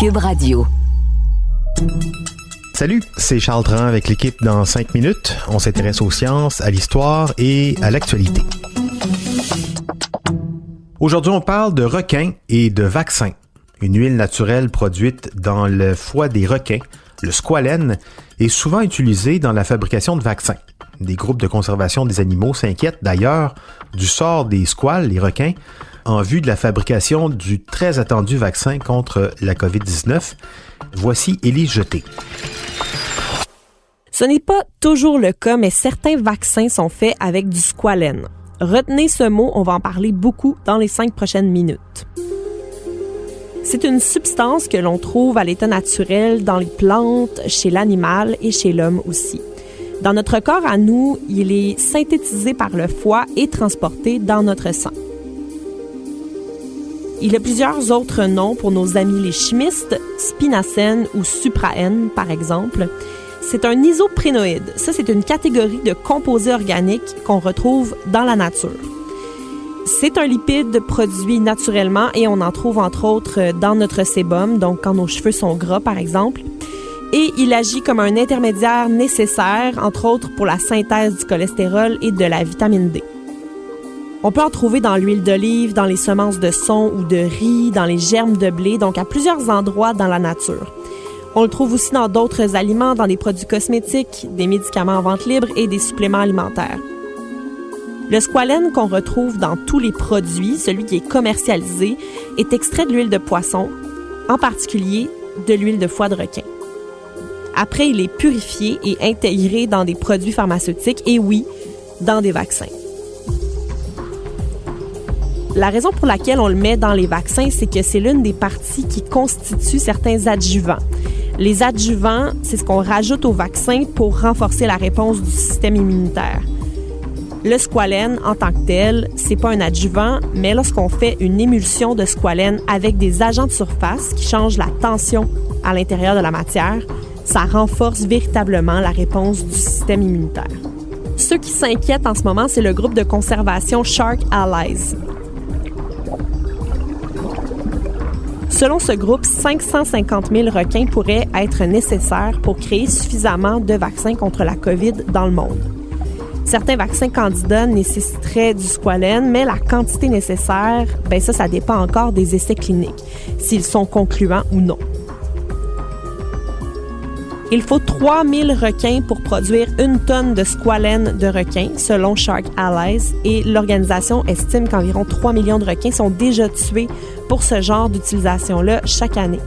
Cube Radio. Salut, c'est Charles Dran avec l'équipe dans 5 minutes. On s'intéresse aux sciences, à l'histoire et à l'actualité. Aujourd'hui, on parle de requins et de vaccins. Une huile naturelle produite dans le foie des requins, le squalène, est souvent utilisée dans la fabrication de vaccins. Des groupes de conservation des animaux s'inquiètent d'ailleurs du sort des squales, les requins, en vue de la fabrication du très attendu vaccin contre la COVID-19. Voici Élise Jeté. Ce n'est pas toujours le cas, mais certains vaccins sont faits avec du squalène. Retenez ce mot, on va en parler beaucoup dans les 5 prochaines minutes. C'est une substance que l'on trouve à l'état naturel dans les plantes, chez l'animal et chez l'homme aussi. Dans notre corps à nous, il est synthétisé par le foie et transporté dans notre sang. Il y a plusieurs autres noms pour nos amis les chimistes, spinacène ou supraène par exemple. C'est un isoprénoïde. Ça, c'est une catégorie de composés organiques qu'on retrouve dans la nature. C'est un lipide produit naturellement et on en trouve entre autres dans notre sébum, donc quand nos cheveux sont gras par exemple. Et il agit comme un intermédiaire nécessaire, entre autres pour la synthèse du cholestérol et de la vitamine D. On peut en trouver dans l'huile d'olive, dans les semences de son ou de riz, dans les germes de blé, donc à plusieurs endroits dans la nature. On le trouve aussi dans d'autres aliments, dans des produits cosmétiques, des médicaments en vente libre et des suppléments alimentaires. Le squalène qu'on retrouve dans tous les produits, celui qui est commercialisé, est extrait de l'huile de poisson, en particulier de l'huile de foie de requin. Après, il est purifié et intégré dans des produits pharmaceutiques et oui, dans des vaccins. La raison pour laquelle on le met dans les vaccins, c'est que c'est l'une des parties qui constitue certains adjuvants. Les adjuvants, c'est ce qu'on rajoute au vaccin pour renforcer la réponse du système immunitaire. Le squalène, en tant que tel, c'est pas un adjuvant, mais lorsqu'on fait une émulsion de squalène avec des agents de surface qui changent la tension à l'intérieur de la matière, ça renforce véritablement la réponse du système immunitaire. Ceux qui s'inquiètent en ce moment, c'est le groupe de conservation Shark Allies. Selon ce groupe, 550 000 requins pourraient être nécessaires pour créer suffisamment de vaccins contre la COVID dans le monde. Certains vaccins candidats nécessiteraient du squalène, mais la quantité nécessaire, ça dépend encore des essais cliniques, s'ils sont concluants ou non. Il faut 3000 requins pour produire 1 tonne de squalène de requin, selon Shark Allies, et l'organisation estime qu'environ 3 millions de requins sont déjà tués pour ce genre d'utilisation-là chaque année.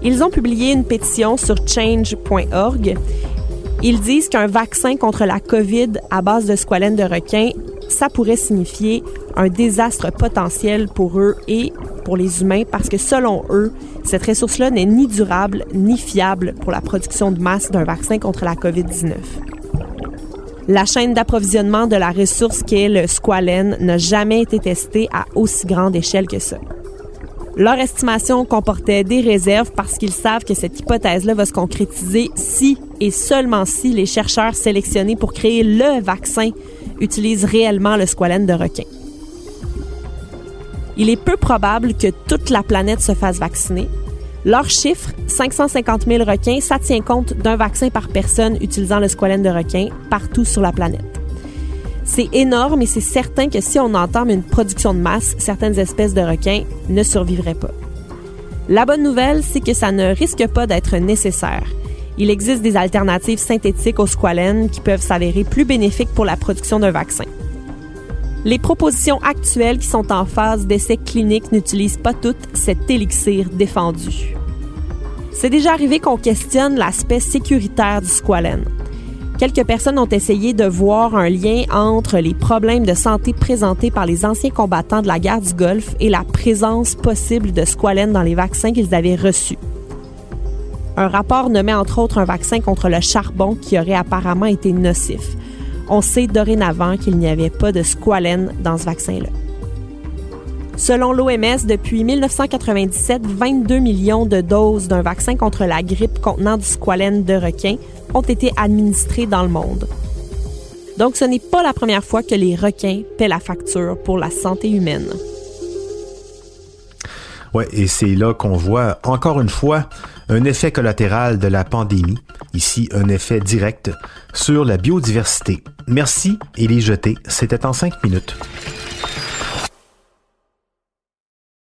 Ils ont publié une pétition sur change.org. Ils disent qu'un vaccin contre la COVID à base de squalène de requin, ça pourrait signifier un désastre potentiel pour eux et pour les humains parce que selon eux, cette ressource-là n'est ni durable ni fiable pour la production de masse d'un vaccin contre la COVID-19. La chaîne d'approvisionnement de la ressource qu'est le squalène n'a jamais été testée à aussi grande échelle que ça. Leur estimation comportait des réserves parce qu'ils savent que cette hypothèse-là va se concrétiser si et seulement si les chercheurs sélectionnés pour créer le vaccin utilisent réellement le squalène de requin. Il est peu probable que toute la planète se fasse vacciner. Leur chiffre, 550 000 requins, ça tient compte d'un vaccin par personne utilisant le squalène de requin partout sur la planète. C'est énorme et c'est certain que si on entame une production de masse, certaines espèces de requins ne survivraient pas. La bonne nouvelle, c'est que ça ne risque pas d'être nécessaire. Il existe des alternatives synthétiques au squalène qui peuvent s'avérer plus bénéfiques pour la production d'un vaccin. Les propositions actuelles qui sont en phase d'essais cliniques n'utilisent pas toutes cet élixir défendu. C'est déjà arrivé qu'on questionne l'aspect sécuritaire du squalène. Quelques personnes ont essayé de voir un lien entre les problèmes de santé présentés par les anciens combattants de la guerre du Golfe et la présence possible de squalène dans les vaccins qu'ils avaient reçus. Un rapport nommait entre autres un vaccin contre le charbon qui aurait apparemment été nocif. On sait dorénavant qu'il n'y avait pas de squalène dans ce vaccin-là. Selon l'OMS, depuis 1997, 22 millions de doses d'un vaccin contre la grippe contenant du squalène de requin ont été administrées dans le monde. Donc, ce n'est pas la première fois que les requins paient la facture pour la santé humaine. Ouais, et c'est là qu'on voit encore une fois un effet collatéral de la pandémie. Ici, un effet direct sur la biodiversité. Merci, Élie Jeté. C'était en 5 minutes.